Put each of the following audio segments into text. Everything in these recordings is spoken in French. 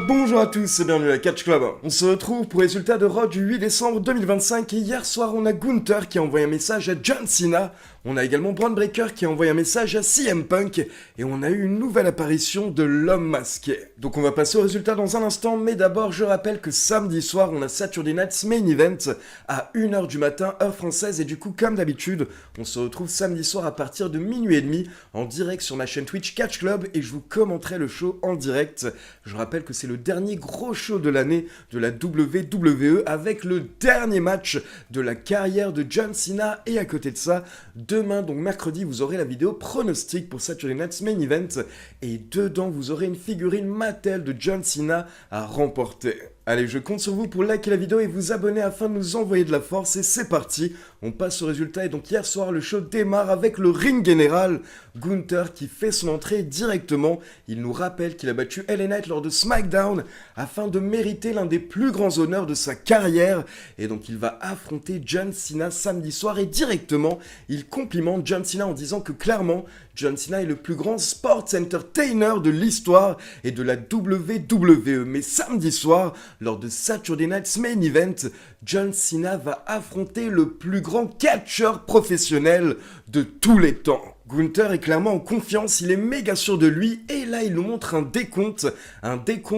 Bonjour à tous et bienvenue à Catch Club. On se retrouve pour les résultats de Raw du 8 décembre 2025 et hier soir on a Gunther qui a envoyé un message à John Cena. On a également Bron Breakker qui a envoyé un message à CM Punk et on a eu une nouvelle apparition de l'homme masqué. Donc on va passer aux résultats dans un instant, mais d'abord je rappelle que samedi soir on a Saturday Night's Main Event à 1h du matin heure française et du coup comme d'habitude on se retrouve samedi soir à partir de minuit et demi en direct sur ma chaîne Twitch Catch Club et je vous commenterai le show en direct. Je rappelle que c'est le dernier gros show de l'année de la WWE avec le dernier match de la carrière de John Cena et à côté de ça, demain, donc mercredi, vous aurez la vidéo pronostic pour Saturday Night's Main Event et dedans, vous aurez une figurine Mattel de John Cena à remporter. Allez, je compte sur vous pour liker la vidéo et vous abonner afin de nous envoyer de la force et c'est parti. On passe au résultat et donc hier soir, le show démarre avec le ring général. Gunther qui fait son entrée directement. Il nous rappelle qu'il a battu LA Knight lors de SmackDown afin de mériter l'un des plus grands honneurs de sa carrière. Et donc il va affronter John Cena samedi soir et directement, il complimente John Cena en disant que clairement, John Cena est le plus grand sports entertainer de l'histoire et de la WWE. Mais samedi soir, lors de Saturday Night's Main Event, John Cena va affronter le plus grand catcheur professionnel de tous les temps. Gunther est clairement en confiance, il est méga sûr de lui et là il nous montre un décompte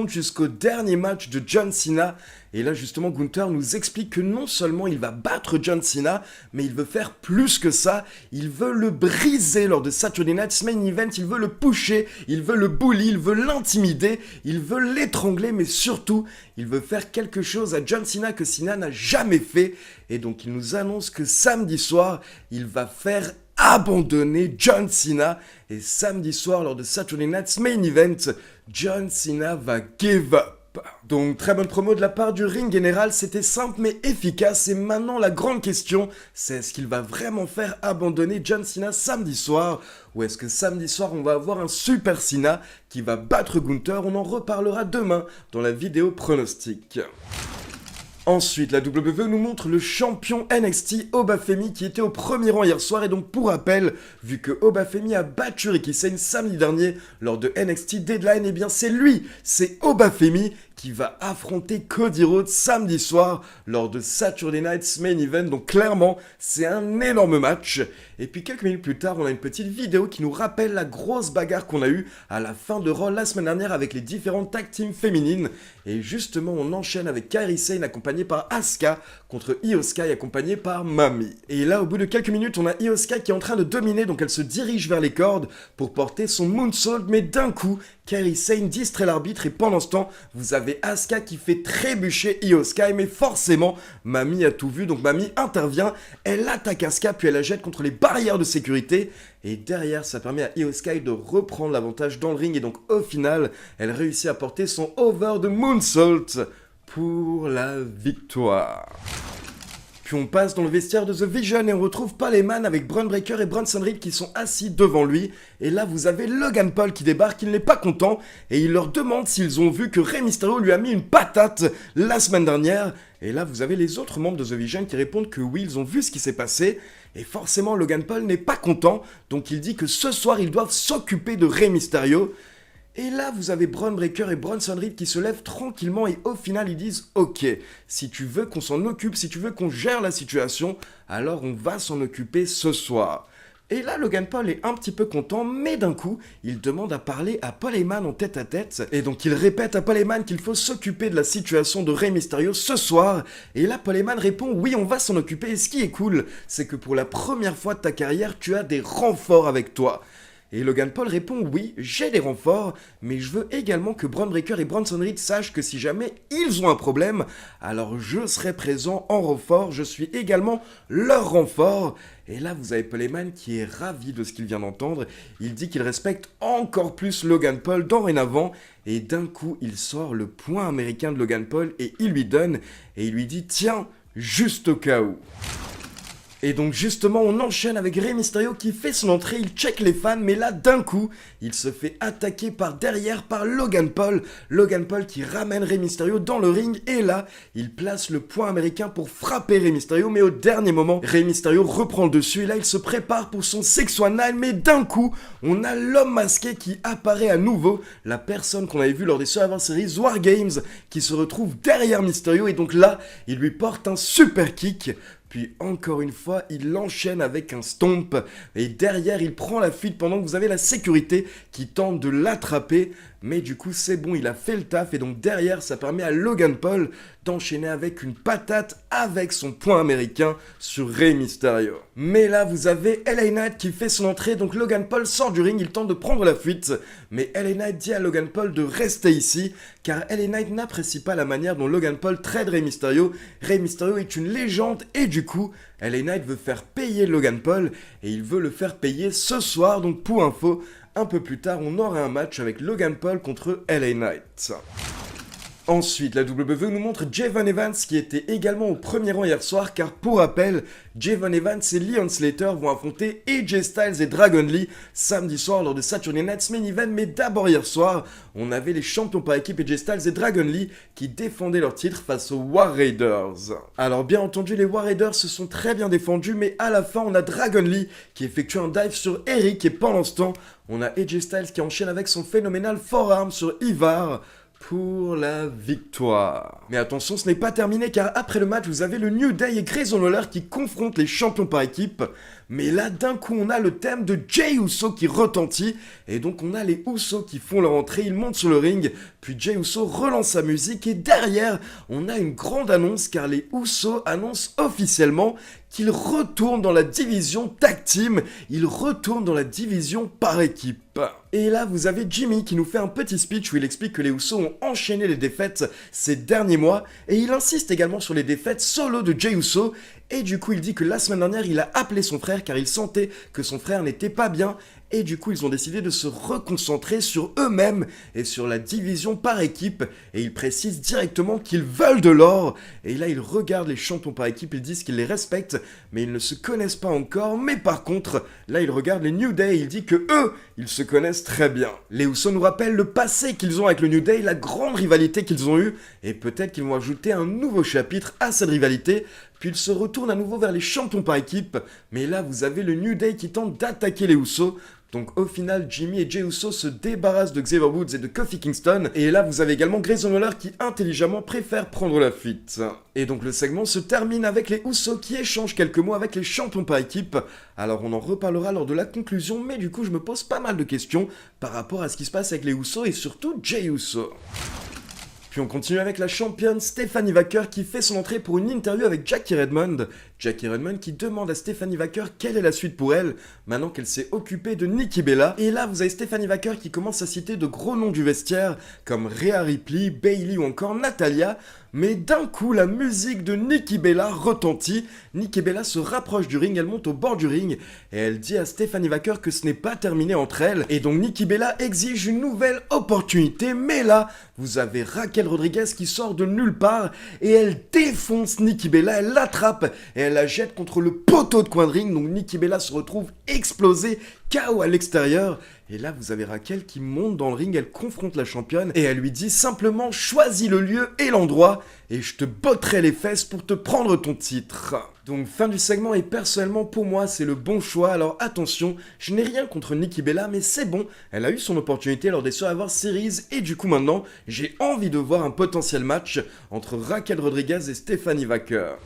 jusqu'au dernier match de John Cena. Et là justement Gunther nous explique que non seulement il va battre John Cena, mais il veut faire plus que ça, il veut le briser lors de Saturday Night's Main Event, il veut le pusher, il veut le bully, il veut l'intimider, il veut l'étrangler, mais surtout il veut faire quelque chose à John Cena que Cena n'a jamais fait. Et donc il nous annonce que samedi soir, il va faire abandonner John Cena et samedi soir lors de Saturday Night's Main Event, John Cena va give up. Donc très bonne promo de la part du ring général, c'était simple mais efficace et maintenant la grande question c'est est-ce qu'il va vraiment faire abandonner John Cena samedi soir ou est-ce que samedi soir on va avoir un Super Cena qui va battre Gunther? On en reparlera demain dans la vidéo pronostic. Ensuite, la WWE nous montre le champion NXT Obafemi qui était au premier rang hier soir et donc pour rappel, vu que Obafemi a battu Ricky Sane samedi dernier lors de NXT Deadline, et bien c'est lui, c'est Obafemi qui va affronter Cody Rhodes samedi soir lors de Saturday Night's Main Event. Donc clairement, c'est un énorme match. Et puis quelques minutes plus tard, on a une petite vidéo qui nous rappelle la grosse bagarre qu'on a eue à la fin de Raw la semaine dernière avec les différentes tag teams féminines. Et justement, on enchaîne avec Kairi Sane accompagnée par Asuka contre Io Sky accompagnée par Mami. Et là, au bout de quelques minutes, on a Io Sky qui est en train de dominer, donc elle se dirige vers les cordes pour porter son moonsault, mais d'un coup, Kairi Sane distrait l'arbitre et pendant ce temps, vous avez Asuka qui fait trébucher Io Sky, mais forcément, Mami a tout vu, donc Mami intervient, elle attaque Asuka, puis elle la jette contre les barrières de sécurité, et derrière, ça permet à Io Sky de reprendre l'avantage dans le ring, et donc au final, elle réussit à porter son over de moonsault pour la victoire. Puis on passe dans le vestiaire de The Vision et on retrouve Paul Heyman avec Bron Breakker et Bronson Reed qui sont assis devant lui. Et là vous avez Logan Paul qui débarque, il n'est pas content et il leur demande s'ils ont vu que Rey Mysterio lui a mis une patate la semaine dernière. Et là vous avez les autres membres de The Vision qui répondent que oui, ils ont vu ce qui s'est passé. Et forcément Logan Paul n'est pas content, donc il dit que ce soir ils doivent s'occuper de Rey Mysterio. Et là, vous avez Bron Breakker et Bronson Reed qui se lèvent tranquillement et au final, ils disent « Ok, si tu veux qu'on s'en occupe, si tu veux qu'on gère la situation, alors on va s'en occuper ce soir. » Et là, Logan Paul est un petit peu content, mais d'un coup, il demande à parler à Paul Heyman en tête-à-tête. Et donc, il répète à Paul Heyman qu'il faut s'occuper de la situation de Rey Mysterio ce soir. Et là, Paul Heyman répond « Oui, on va s'en occuper. » Et ce qui est cool, c'est que pour la première fois de ta carrière, tu as des renforts avec toi. Et Logan Paul répond « Oui, j'ai des renforts, mais je veux également que Bron Breakker et Bronson Reed sachent que si jamais ils ont un problème, alors je serai présent en renfort, je suis également leur renfort. » Et là, vous avez Paul Heyman qui est ravi de ce qu'il vient d'entendre. Il dit qu'il respecte encore plus Logan Paul dorénavant. Et d'un coup, il sort le poing américain de Logan Paul et il lui donne. Et il lui dit « Tiens, juste au cas où. » Et donc justement, on enchaîne avec Rey Mysterio qui fait son entrée, il check les fans, mais là d'un coup, il se fait attaquer par derrière par Logan Paul. Logan Paul qui ramène Rey Mysterio dans le ring, et là, il place le poing américain pour frapper Rey Mysterio, mais au dernier moment, Rey Mysterio reprend le dessus, et là il se prépare pour son 619, mais d'un coup, on a l'homme masqué qui apparaît à nouveau, la personne qu'on avait vue lors des Survivor Series War Games, qui se retrouve derrière Mysterio, et donc là, il lui porte un super kick. Puis encore une fois, il l'enchaîne avec un stomp, et derrière il prend la fuite pendant que vous avez la sécurité qui tente de l'attraper, mais du coup c'est bon, il a fait le taf, et donc derrière ça permet à Logan Paul d'enchaîner avec une patate avec son poing américain sur Rey Mysterio. Mais là vous avez LA Knight qui fait son entrée, donc Logan Paul sort du ring, il tente de prendre la fuite, mais LA Knight dit à Logan Paul de rester ici, car LA Knight n'apprécie pas la manière dont Logan Paul trade Rey Mysterio. Rey Mysterio est une légende, et du coup, LA Knight veut faire payer Logan Paul, et il veut le faire payer ce soir, donc pour info, un peu plus tard, on aura un match avec Logan Paul contre LA Knight. Ensuite, la WWE nous montre Javon Evans qui était également au premier rang hier soir, car pour rappel, Javon Evans et Leon Slater vont affronter AJ Styles et Dragon Lee samedi soir lors de Saturday Night's Main Event, mais d'abord hier soir, on avait les champions par équipe AJ Styles et Dragon Lee qui défendaient leur titre face aux War Raiders. Alors bien entendu, les War Raiders se sont très bien défendus, mais à la fin, on a Dragon Lee qui effectue un dive sur Eric, et pendant ce temps, on a AJ Styles qui enchaîne avec son phénoménal forearm sur Ivar pour la victoire. Mais attention, ce n'est pas terminé, car après le match, vous avez le New Day et Grayson Waller qui confrontent les champions par équipe. Mais là, d'un coup, on a le thème de Jey Uso qui retentit, et donc on a les Usos qui font leur entrée, ils montent sur le ring, puis Jey Uso relance sa musique, et derrière, on a une grande annonce, car les Usos annoncent officiellement qu'ils retournent dans la division tag team, ils retournent dans la division par équipe. Et là, vous avez Jimmy qui nous fait un petit speech où il explique que les Usos ont enchaîné les défaites ces derniers mois, et il insiste également sur les défaites solo de Jey Uso, et du coup il dit que la semaine dernière il a appelé son frère car il sentait que son frère n'était pas bien, et du coup ils ont décidé de se reconcentrer sur eux-mêmes et sur la division par équipe, et ils précisent directement qu'ils veulent de l'or, et là ils regardent les champions par équipe, ils disent qu'ils les respectent, mais ils ne se connaissent pas encore, mais par contre, là ils regardent les New Day et ils disent que eux, ils se connaissent très bien. Les Usos nous rappellent le passé qu'ils ont avec le New Day, la grande rivalité qu'ils ont eue, et peut-être qu'ils vont ajouter un nouveau chapitre à cette rivalité, puis ils se retournent à nouveau vers les champions par équipe, mais là vous avez le New Day qui tente d'attaquer les Usos. Donc au final, Jimmy et Jey Uso se débarrassent de Xavier Woods et de Kofi Kingston, et là vous avez également Grayson Waller qui intelligemment préfère prendre la fuite. Et donc le segment se termine avec les Usos qui échangent quelques mots avec les champions par équipe. Alors on en reparlera lors de la conclusion, mais du coup je me pose pas mal de questions par rapport à ce qui se passe avec les Usos et surtout Jey Uso. Puis on continue avec la championne Stephanie Wacker qui fait son entrée pour une interview avec Jackie Redmond. Jackie Redmond qui demande à Stephanie Wacker quelle est la suite pour elle, maintenant qu'elle s'est occupée de Nikki Bella. Et là, vous avez Stephanie Wacker qui commence à citer de gros noms du vestiaire, comme Rhea Ripley, Bayley ou encore Natalia. Mais d'un coup, la musique de Nikki Bella retentit. Nikki Bella se rapproche du ring, elle monte au bord du ring, et elle dit à Stephanie Wacker que ce n'est pas terminé entre elles. Et donc Nikki Bella exige une nouvelle opportunité, mais là, vous avez Raquel Rodriguez qui sort de nulle part, et elle défonce Nikki Bella, elle l'attrape, et elle la jette contre le poteau de coin de ring, donc Nikki Bella se retrouve explosée, KO à l'extérieur. Et là, vous avez Raquel qui monte dans le ring, elle confronte la championne et elle lui dit simplement « Choisis le lieu et l'endroit et je te botterai les fesses pour te prendre ton titre ». Donc fin du segment et personnellement pour moi c'est le bon choix, alors attention, je n'ai rien contre Nikki Bella mais c'est bon, elle a eu son opportunité lors des Survivor Series et du coup maintenant j'ai envie de voir un potentiel match entre Raquel Rodriguez et Stephanie Wacker.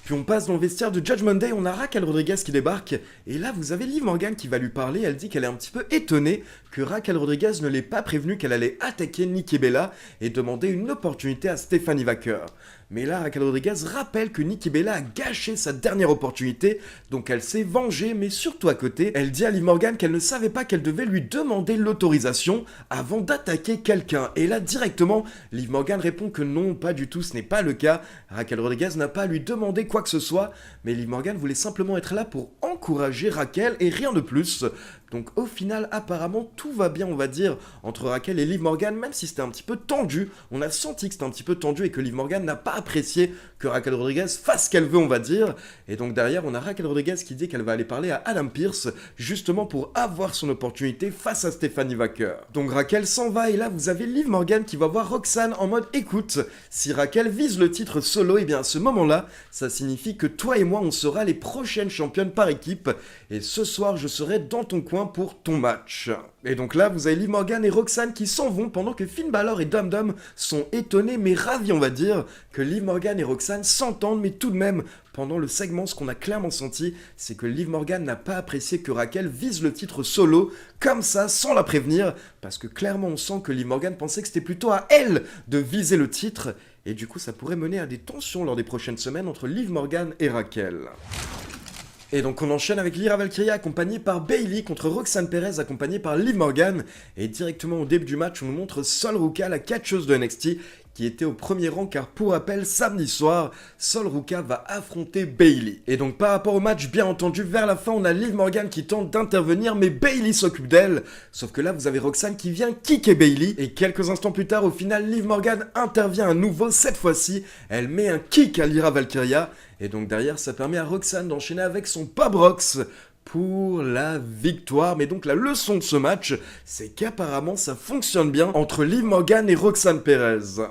Puis on passe dans le vestiaire de Judgment Day, on a Raquel Rodriguez qui débarque, et là vous avez Liv Morgan qui va lui parler, elle dit qu'elle est un petit peu étonnée que Raquel Rodriguez ne l'ait pas prévenu qu'elle allait attaquer Nikki Bella et demander une opportunité à Stephanie Wacker. Mais là, Raquel Rodriguez rappelle que Nikki Bella a gâché sa dernière opportunité, donc elle s'est vengée, mais surtout à côté, elle dit à Liv Morgan qu'elle ne savait pas qu'elle devait lui demander l'autorisation avant d'attaquer quelqu'un. Et là, directement, Liv Morgan répond que non, pas du tout, ce n'est pas le cas. Raquel Rodriguez n'a pas à lui demander quoi que ce soit, mais Liv Morgan voulait simplement être là pour encourager Raquel et rien de plus. Donc au final, apparemment, tout va bien, on va dire, entre Raquel et Liv Morgan, même si c'était un petit peu tendu. On a senti que c'était un petit peu tendu et que Liv Morgan n'a pas apprécié que Raquel Rodriguez fasse ce qu'elle veut, on va dire. Et donc derrière, on a Raquel Rodriguez qui dit qu'elle va aller parler à Adam Pearce, justement pour avoir son opportunité face à Stephanie Wacker. Donc Raquel s'en va, et là vous avez Liv Morgan qui va voir Roxanne en mode écoute, si Raquel vise le titre solo, et bien à ce moment-là, ça signifie que toi et moi on sera les prochaines championnes par équipe, et ce soir je serai dans ton coin pour ton match. Et donc là, vous avez Liv Morgan et Roxanne qui s'en vont pendant que Finn Balor et Dum Dum sont étonnés mais ravis, on va dire, que Liv Morgan et Roxanne s'entendent, mais tout de même, pendant le segment, ce qu'on a clairement senti, c'est que Liv Morgan n'a pas apprécié que Raquel vise le titre solo, comme ça, sans la prévenir, parce que clairement on sent que Liv Morgan pensait que c'était plutôt à elle de viser le titre, et du coup ça pourrait mener à des tensions lors des prochaines semaines entre Liv Morgan et Raquel. Et donc on enchaîne avec Lyra Valkyria accompagnée par Bayley contre Roxanne Perez accompagnée par Liv Morgan. Et directement au début du match, on nous montre Sol Ruka, la catcheuse de NXT, qui était au premier rang car pour rappel, samedi soir, Sol Ruka va affronter Bayley. Et donc par rapport au match, bien entendu, vers la fin, on a Liv Morgan qui tente d'intervenir, mais Bayley s'occupe d'elle. Sauf que là, vous avez Roxanne qui vient kicker Bayley. Et quelques instants plus tard, au final, Liv Morgan intervient à nouveau. Cette fois-ci, elle met un kick à Lyra Valkyria. Et donc derrière, ça permet à Roxanne d'enchaîner avec son Pop Rocks pour la victoire. Mais donc la leçon de ce match, c'est qu'apparemment ça fonctionne bien entre Liv Morgan et Roxanne Perez.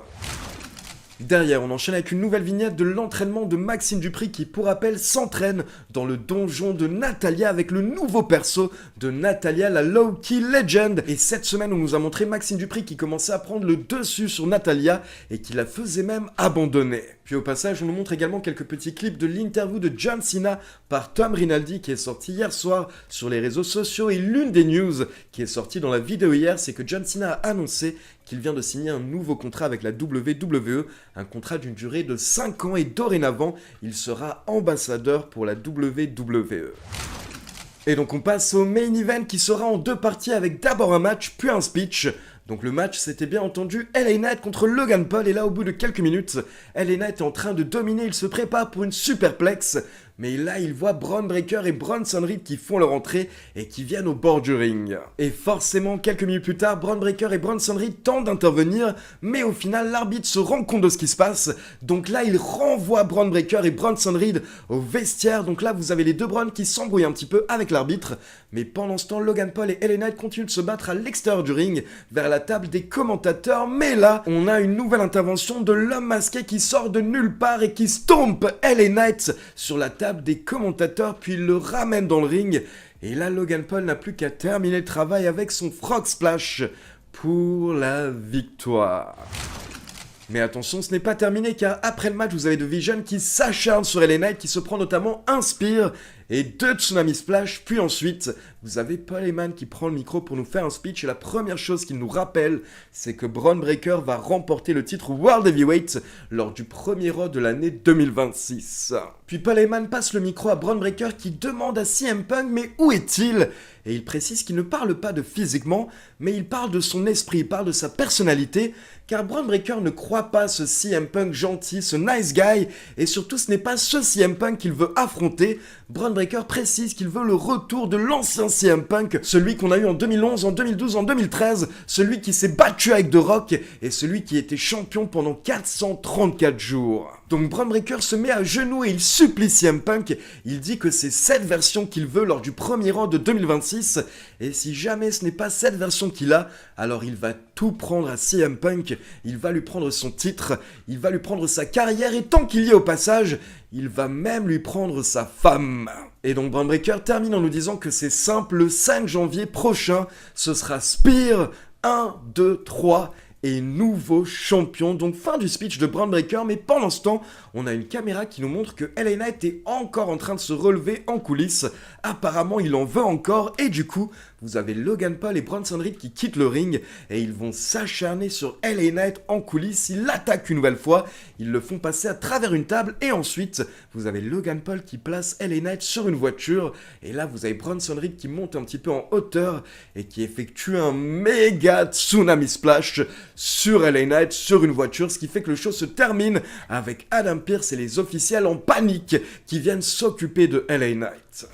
Derrière, on enchaîne avec une nouvelle vignette de l'entraînement de Maxime Dupri qui, pour rappel, s'entraîne dans le donjon de Natalya avec le nouveau perso de Natalya, la Low-Key Legend. Et cette semaine, on nous a montré Maxime Dupri qui commençait à prendre le dessus sur Natalya et qui la faisait même abandonner. Puis au passage, on nous montre également quelques petits clips de l'interview de John Cena par Tom Rinaldi qui est sorti hier soir sur les réseaux sociaux. Et l'une des news qui est sortie dans la vidéo hier, c'est que John Cena a annoncé qu'il vient de signer un nouveau contrat avec la WWE, un contrat d'une durée de 5 ans et dorénavant, il sera ambassadeur pour la WWE. Et donc on passe au main event qui sera en 2 parties avec d'abord un match puis un speech. Donc le match, c'était bien entendu LA Knight contre Logan Paul, et là au bout de quelques minutes, LA Knight est en train de dominer, il se prépare pour une superplex, mais là il voit Bron Breakker et Bronson Reed qui font leur entrée et qui viennent au bord du ring. Et forcément, quelques minutes plus tard, Bron Breakker et Bronson Reed tentent d'intervenir, mais au final l'arbitre se rend compte de ce qui se passe, donc là il renvoie Bron Breakker et Bronson Reed au vestiaire, donc là vous avez les deux Bron qui s'embrouillent un petit peu avec l'arbitre, mais pendant ce temps, Logan Paul et LA Knight continuent de se battre à l'extérieur du ring, vers la table des commentateurs, mais là, on a une nouvelle intervention de l'homme masqué qui sort de nulle part et qui stompe LA Knight sur la table des commentateurs, puis il le ramène dans le ring. Et là, Logan Paul n'a plus qu'à terminer le travail avec son Frog Splash pour la victoire. Mais attention, ce n'est pas terminé car après le match, vous avez The Vision qui s'acharne sur LA Knight, qui se prend notamment un spear et 2 Tsunami Splash, puis ensuite, vous avez Paul Heyman qui prend le micro pour nous faire un speech, et la première chose qu'il nous rappelle, c'est que Bron Breakker va remporter le titre World Heavyweight lors du premier Raw de l'année 2026. Puis Paul Heyman passe le micro à Bron Breakker qui demande à CM Punk « Mais où est-il ?» Et il précise qu'il ne parle pas de physiquement, mais il parle de son esprit, il parle de sa personnalité, car Bron Breakker ne croit pas ce CM Punk gentil, ce nice guy, et surtout ce n'est pas ce CM Punk qu'il veut affronter. Bron Breakker précise qu'il veut le retour de l'ancien CM Punk, celui qu'on a eu en 2011, en 2012, en 2013, celui qui s'est battu avec The Rock, et celui qui était champion pendant 434 jours. Donc Bron Breakker se met à genoux et il supplie CM Punk, il dit que c'est cette version qu'il veut lors du premier Raw de 2026, et si jamais ce n'est pas cette version qu'il a, alors il va tout prendre à CM Punk, il va lui prendre son titre, il va lui prendre sa carrière, et tant qu'il y est au passage, il va même lui prendre sa femme. Et donc Bron Breakker termine en nous disant que c'est simple, le 5 janvier prochain, ce sera Spear 1, 2, 3... et nouveau champion. Donc fin du speech de Bron Breakker, mais pendant ce temps, on a une caméra qui nous montre que LA Knight est encore en train de se relever en coulisses. Apparemment, il en veut encore, et du coup, vous avez Logan Paul et Bronson Reed qui quittent le ring, et ils vont s'acharner sur LA Knight en coulisses. Ils l'attaquent une nouvelle fois, ils le font passer à travers une table, et ensuite, vous avez Logan Paul qui place LA Knight sur une voiture, et là, vous avez Bronson Reed qui monte un petit peu en hauteur, et qui effectue un méga tsunami splash sur LA Knight, sur une voiture, ce qui fait que le show se termine avec Adam Pearce et les officiels en panique qui viennent s'occuper de LA Knight.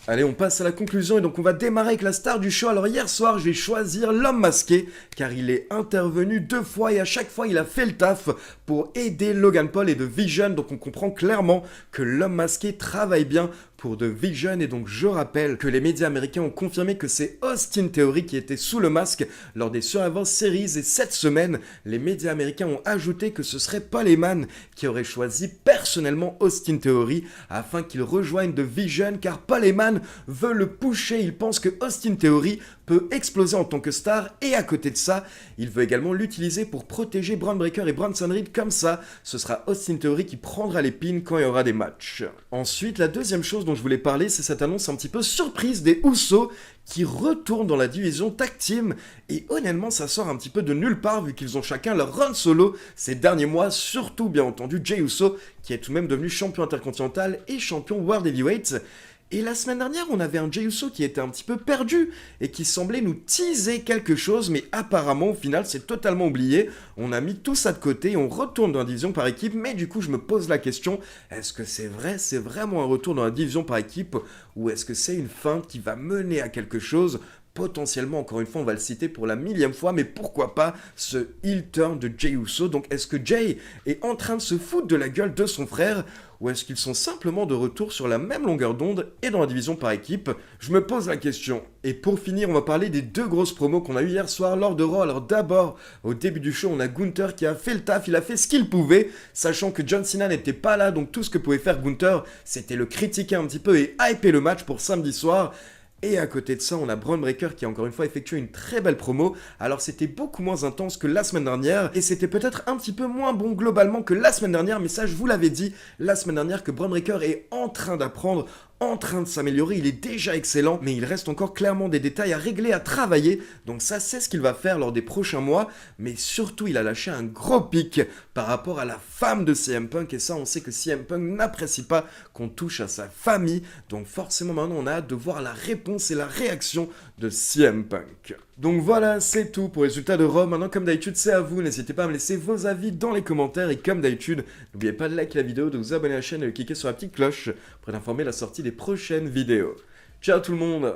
Allez, on passe à la conclusion et donc on va démarrer avec la star du show. Alors hier soir, je vais choisir l'homme masqué car il est intervenu 2 fois et à chaque fois il a fait le taf pour aider Logan Paul et The Vision. Donc on comprend clairement que l'homme masqué travaille bien pour The Vision et donc je rappelle que les médias américains ont confirmé que c'est Austin Theory qui était sous le masque lors des Survivor Series et cette semaine, les médias américains ont ajouté que ce serait Paul Heyman qui aurait choisi personnellement Austin Theory afin qu'il rejoigne The Vision car Paul Heyman veut le pusher, il pense que Austin Theory peut exploser en tant que star et à côté de ça, il veut également l'utiliser pour protéger Bron Breakker et Bronson Reed comme ça, ce sera Austin Theory qui prendra les pins quand il y aura des matchs. Ensuite, la deuxième chose dont je voulais parler, c'est cette annonce un petit peu surprise des Usos qui retournent dans la division Tag Team et honnêtement ça sort un petit peu de nulle part vu qu'ils ont chacun leur run solo ces derniers mois, surtout bien entendu Jey Uso qui est tout de même devenu champion intercontinental et champion World Heavyweight. Et la semaine dernière, on avait un Jey Uso qui était un petit peu perdu et qui semblait nous teaser quelque chose, mais apparemment, au final, c'est totalement oublié. On a mis tout ça de côté et on retourne dans la division par équipe, mais du coup, je me pose la question, est-ce que c'est vrai, c'est vraiment un retour dans la division par équipe ou est-ce que c'est une feinte qui va mener à quelque chose ? Potentiellement, encore une fois, on va le citer pour la 1000e fois, mais pourquoi pas ce heel turn de Jey Uso? Donc, est-ce que Jey est en train de se foutre de la gueule de son frère ou est-ce qu'ils sont simplement de retour sur la même longueur d'onde et dans la division par équipe? Je me pose la question. Et pour finir, on va parler des 2 grosses promos qu'on a eu hier soir lors de Raw. Alors d'abord, au début du show, on a Gunther qui a fait le taf, il a fait ce qu'il pouvait, sachant que John Cena n'était pas là, donc tout ce que pouvait faire Gunther, c'était le critiquer un petit peu et hyper le match pour samedi soir. Et à côté de ça, on a Bron Breakker qui a encore une fois effectué une très belle promo. Alors c'était beaucoup moins intense que la semaine dernière et c'était peut-être un petit peu moins bon globalement que la semaine dernière, mais ça je vous l'avais dit la semaine dernière que Bron Breakker est en train d'apprendre, en train de s'améliorer, il est déjà excellent, mais il reste encore clairement des détails à régler, à travailler, donc ça c'est ce qu'il va faire lors des prochains mois, mais surtout il a lâché un gros pic par rapport à la femme de CM Punk, et ça on sait que CM Punk n'apprécie pas qu'on touche à sa famille, donc forcément maintenant on a hâte de voir la réponse et la réaction de CM Punk. Donc voilà, c'est tout pour les résultats de Raw. Maintenant, comme d'habitude, c'est à vous. N'hésitez pas à me laisser vos avis dans les commentaires. Et comme d'habitude, n'oubliez pas de liker la vidéo, de vous abonner à la chaîne et de cliquer sur la petite cloche pour être informé de la sortie des prochaines vidéos. Ciao tout le monde!